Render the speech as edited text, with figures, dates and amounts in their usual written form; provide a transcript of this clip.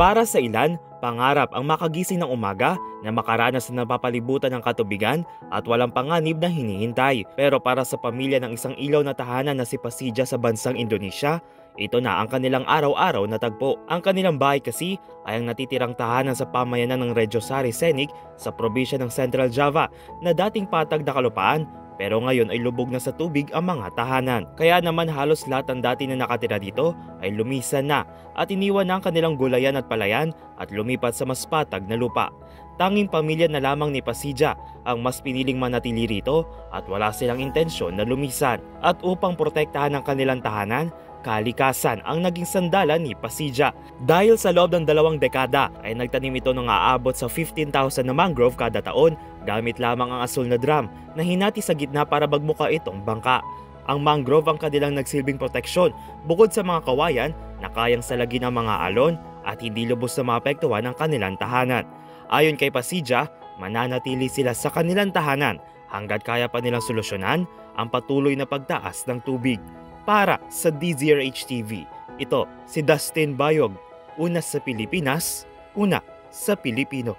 Para sa ilan, pangarap ang makagising ng umaga na makaranas ng napapalibutan ng katubigan at walang panganib na hinihintay. Pero para sa pamilya ng isang ilaw na tahanan na si Pasija sa bansang Indonesia, ito na ang kanilang araw-araw na tagpo. Ang kanilang bahay kasi ay ang natitirang tahanan sa pamayanan ng Rejosari Senik sa probinsya ng Central Java na dating patag na kalupaan. Pero ngayon ay lubog na sa tubig ang mga tahanan. Kaya naman halos lahat ng dati na nakatira dito ay lumisan na at iniwan na ang kanilang gulayan at palayan at lumipat sa mas patag na lupa. Tanging pamilya na lamang ni Pasija ang mas piniling manatili rito at wala silang intensyon na lumisan. At upang protektahan ang kanilang tahanan, kalikasan ang naging sandalan ni Pasija. Dahil sa loob ng 2 dekada ay nagtanim ito ng aabot sa 15,000 na mangrove kada taon gamit lamang ang asul na drum na hinati sa gitna para magmuka itong bangka. Ang mangrove ang kanilang nagsilbing proteksyon bukod sa mga kawayan na kayang salagin ang mga alon at hindi lubos na maapektuhan ang kanilang tahanan. Ayon kay Pasija, mananatili sila sa kanilang tahanan hanggat kaya pa nilang solusyonan ang patuloy na pagtaas ng tubig. Para sa DZRH TV, ito si Dustin Bayog, una sa Pilipinas, una sa Pilipino.